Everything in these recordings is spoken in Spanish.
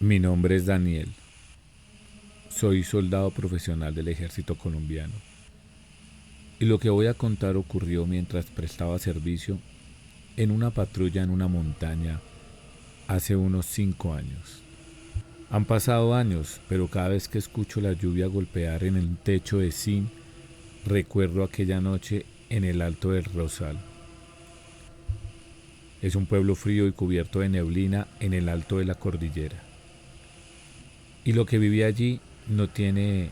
Mi nombre es Daniel. Soy soldado profesional del ejército colombiano. Y lo que voy a contar ocurrió mientras prestaba servicio en una patrulla en una montaña hace unos 5 años. Han pasado años, pero cada vez que escucho la lluvia golpear en el techo de zinc, recuerdo aquella noche en el Alto del Rosal. Es un pueblo frío y cubierto de neblina en el alto de la cordillera. Y lo que viví allí no tiene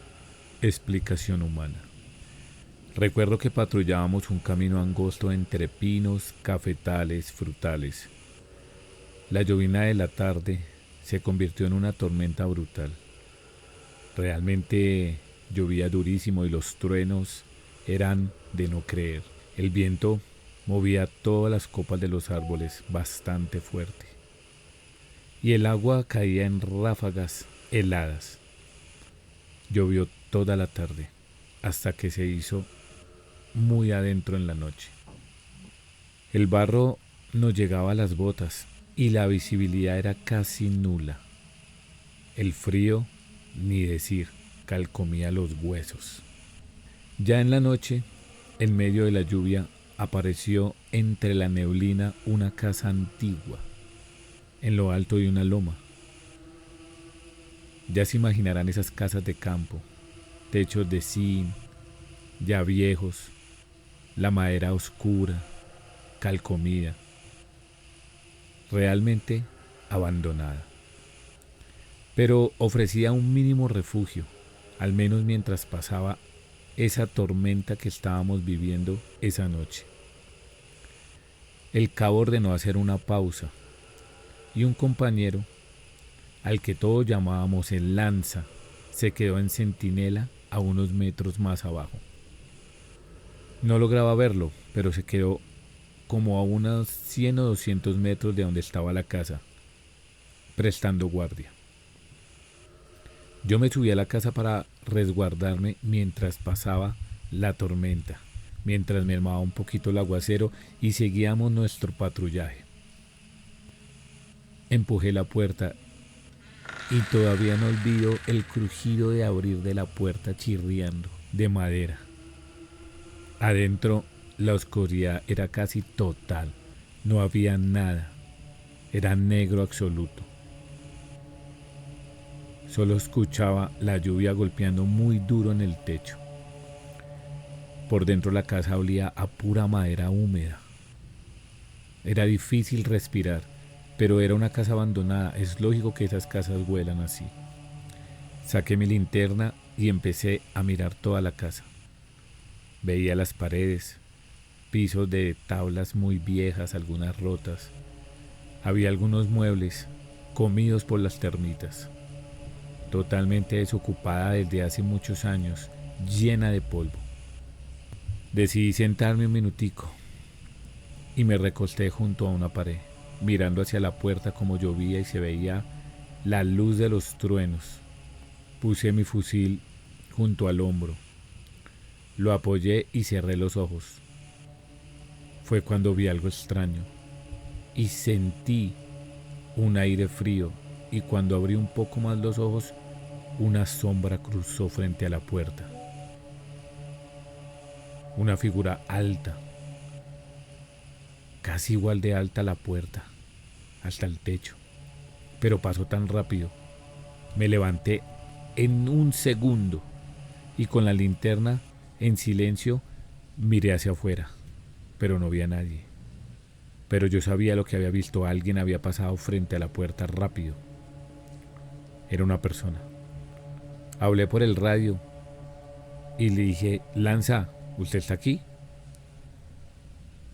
explicación humana. Recuerdo que patrullábamos un camino angosto entre pinos, cafetales, frutales. La llovina de la tarde se convirtió en una tormenta brutal. Realmente llovía durísimo y los truenos eran de no creer. El viento movía todas las copas de los árboles bastante fuerte. Y el agua caía en ráfagas heladas. Llovió toda la tarde hasta que se hizo muy adentro en la noche. El barro nos llegaba a las botas y la visibilidad era casi nula. El frío, ni decir, calcomía los huesos. Ya en la noche, en medio de la lluvia, apareció entre la neblina una casa antigua, en lo alto de una loma. Ya se imaginarán esas casas de campo, techos de zinc, ya viejos, la madera oscura, calcomida, realmente abandonada. Pero ofrecía un mínimo refugio, al menos mientras pasaba esa tormenta que estábamos viviendo esa noche. El cabo ordenó hacer una pausa y un compañero, al que todos llamábamos el Lanza, se quedó en centinela a unos metros más abajo. No lograba verlo, pero se quedó como a unos 100 o 200 metros de donde estaba la casa, prestando guardia. Yo me subí a la casa para resguardarme mientras pasaba la tormenta, mientras mermaba un poquito el aguacero y seguíamos nuestro patrullaje. Empujé la puerta y todavía no olvido el crujido de abrir de la puerta chirriando, de madera. Adentro la oscuridad era casi total, no había nada, era negro absoluto. Solo escuchaba la lluvia golpeando muy duro en el techo. Por dentro la casa olía a pura madera húmeda. Era difícil respirar, pero era una casa abandonada, es lógico que esas casas huelan así. Saqué mi linterna y empecé a mirar toda la casa. Veía las paredes, pisos de tablas muy viejas, algunas rotas. Había algunos muebles comidos por las termitas. Totalmente desocupada desde hace muchos años, llena de polvo. Decidí sentarme un minutico y me recosté junto a una pared, mirando hacia la puerta como llovía y se veía la luz de los truenos. Puse mi fusil junto al hombro, lo apoyé y cerré los ojos. Fue cuando vi algo extraño y sentí un aire frío, y cuando abrí un poco más los ojos, una sombra cruzó frente a la puerta. Una figura alta, casi igual de alta a la puerta, hasta el techo. Pero pasó tan rápido. Me levanté en un segundo y con la linterna en silencio miré hacia afuera, pero no vi a nadie. Pero yo sabía lo que había visto. Alguien había pasado frente a la puerta rápido. Era una persona. Hablé por el radio y le dije: Lanza, ¿usted está aquí?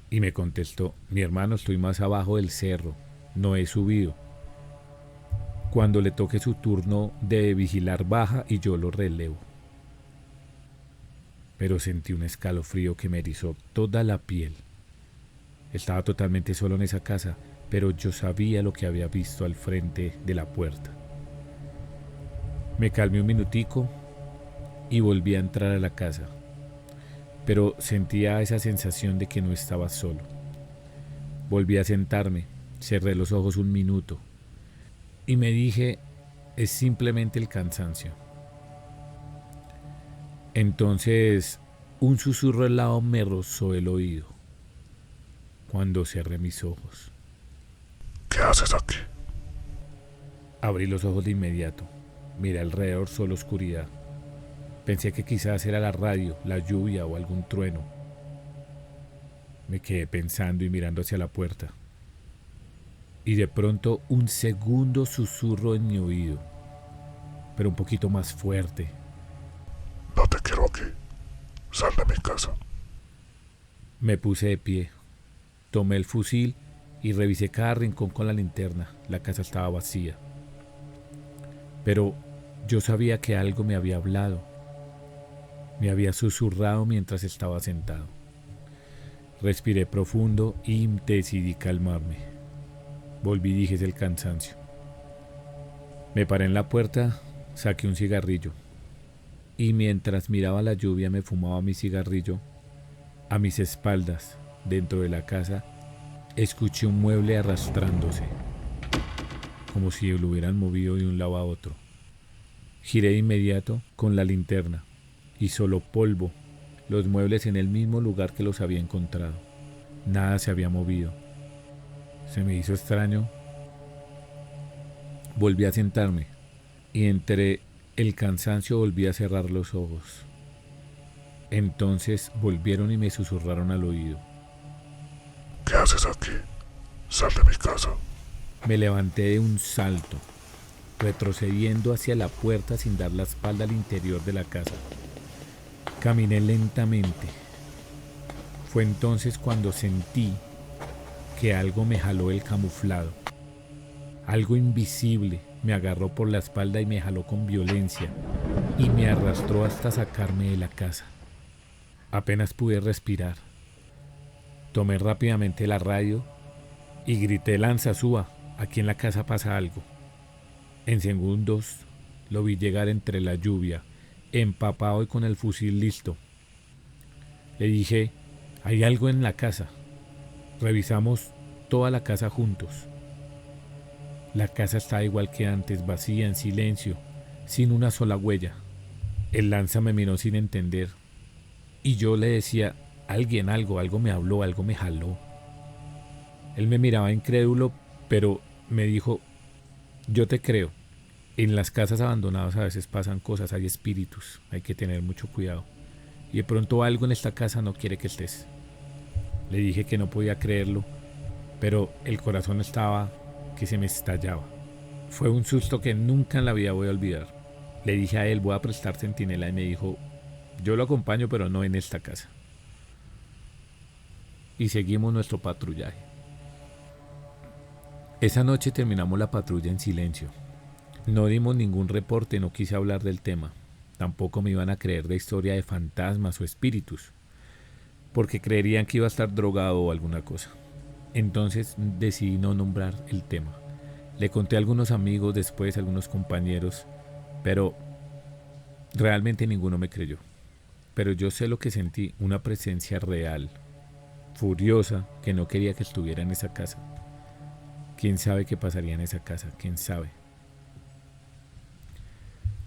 Y me contestó: mi hermano, estoy más abajo del cerro, no he subido. Cuando le toque su turno de vigilar baja y yo lo relevo. Pero sentí un escalofrío que me erizó toda la piel. Estaba totalmente solo en esa casa, pero yo sabía lo que había visto al frente de la puerta. Me calmé un minutico y volví a entrar a la casa, pero sentía esa sensación de que no estaba solo. Volví a sentarme, cerré los ojos un minuto y me dije es simplemente el cansancio. Entonces, un susurro al lado me rozó el oído. Cuando cerré mis ojos, ¿Qué haces aquí? abrí los ojos de inmediato. Miré alrededor, solo oscuridad. Pensé que quizás era la radio, la lluvia o algún trueno. Me quedé pensando y mirando hacia la puerta. Y de pronto un segundo susurro en mi oído, pero un poquito más fuerte. No te quiero aquí. Sal de mi casa. Me puse de pie, tomé el fusil y revisé cada rincón con la linterna. La casa estaba vacía. Pero yo sabía que algo me había hablado. Me había susurrado mientras estaba sentado. Respiré profundo y decidí calmarme. Volví y dije: es el cansancio. Me paré en la puerta, saqué un cigarrillo y mientras miraba la lluvia me fumaba mi cigarrillo. A mis espaldas, dentro de la casa, escuché un mueble arrastrándose, como si lo hubieran movido de un lado a otro. Giré de inmediato con la linterna y solo polvo, los muebles en el mismo lugar que los había encontrado. Nada se había movido. Se me hizo extraño. Volví a sentarme y entre el cansancio volví a cerrar los ojos. Entonces volvieron y me susurraron al oído. ¿Qué haces aquí? Sal de mi casa. Me levanté de un salto, retrocediendo hacia la puerta sin dar la espalda al interior de la casa. Caminé lentamente. Fue entonces cuando sentí que algo me jaló el camuflado. Algo invisible me agarró por la espalda y me jaló con violencia y me arrastró hasta sacarme de la casa. Apenas pude respirar. Tomé rápidamente la radio y grité: Lanzasúa, aquí en la casa pasa algo. En segundos lo vi llegar entre la lluvia, empapado y con el fusil listo. Le dije: hay algo en la casa. Revisamos toda la casa juntos. La casa estaba igual que antes, vacía, en silencio, sin una sola huella. El lanza me miró sin entender y yo le decía: alguien, algo me habló, algo me jaló. Él me miraba incrédulo, pero me dijo: yo te creo. En las casas abandonadas a veces pasan cosas, hay espíritus, hay que tener mucho cuidado. Y de pronto algo en esta casa no quiere que estés. Le dije que no podía creerlo, pero el corazón estaba que se me estallaba. Fue un susto que nunca en la vida voy a olvidar. Le dije a él: voy a prestar centinela, y me dijo: yo lo acompaño, pero no en esta casa. Y seguimos nuestro patrullaje. Esa noche terminamos la patrulla en silencio. No dimos ningún reporte, no quise hablar del tema. Tampoco me iban a creer de historia de fantasmas o espíritus, porque creerían que iba a estar drogado o alguna cosa. Entonces decidí no nombrar el tema. Le conté a algunos amigos, después a algunos compañeros, pero realmente ninguno me creyó. Pero yo sé lo que sentí: una presencia real, furiosa, que no quería que estuviera en esa casa. ¿Quién sabe qué pasaría en esa casa? ¿Quién sabe?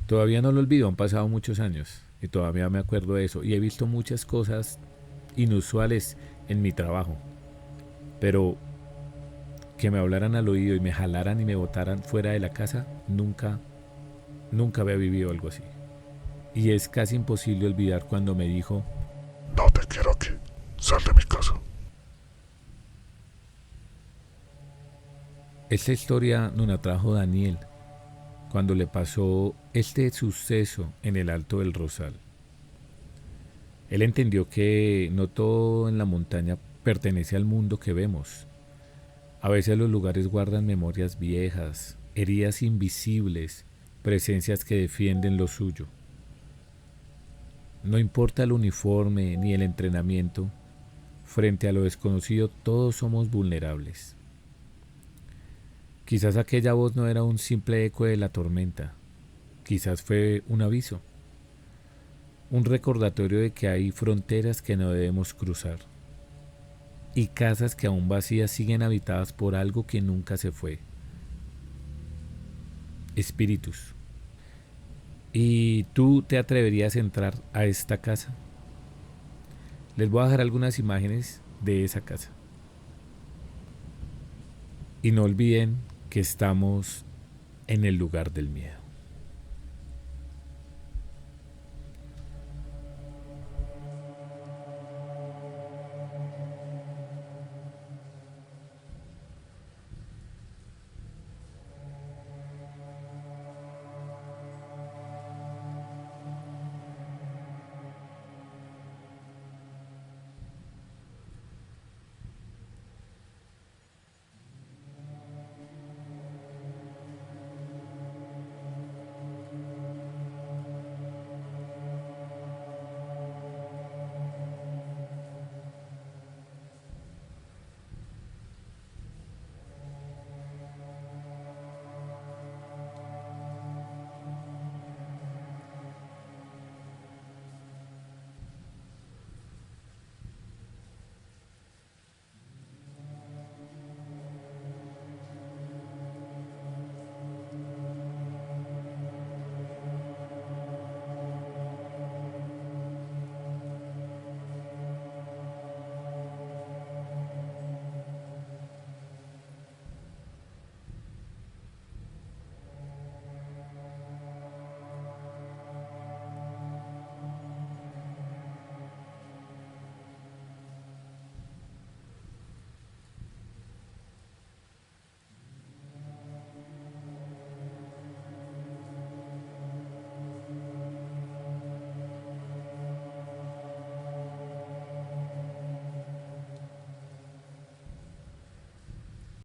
Todavía no lo olvido, han pasado muchos años y todavía me acuerdo de eso. Y he visto muchas cosas inusuales en mi trabajo, pero que me hablaran al oído y me jalaran y me botaran fuera de la casa, nunca había vivido algo así. Y es casi imposible olvidar cuando me dijo: no te quiero aquí. Sal de mi casa. Esta historia nos la trajo Daniel cuando le pasó este suceso en el Alto del Rosal. Él entendió que no todo en la montaña pertenece al mundo que vemos. A veces los lugares guardan memorias viejas, heridas invisibles, presencias que defienden lo suyo. No importa el uniforme ni el entrenamiento, frente a lo desconocido todos somos vulnerables. Quizás aquella voz no era un simple eco de la tormenta, quizás fue un aviso, un recordatorio de que hay fronteras que no debemos cruzar y casas que aún vacías siguen habitadas por algo que nunca se fue. espíritus. ¿Y tú te atreverías a entrar a esta casa? Les voy a dejar algunas imágenes de esa casa. Y no olviden que estamos en el lugar del miedo.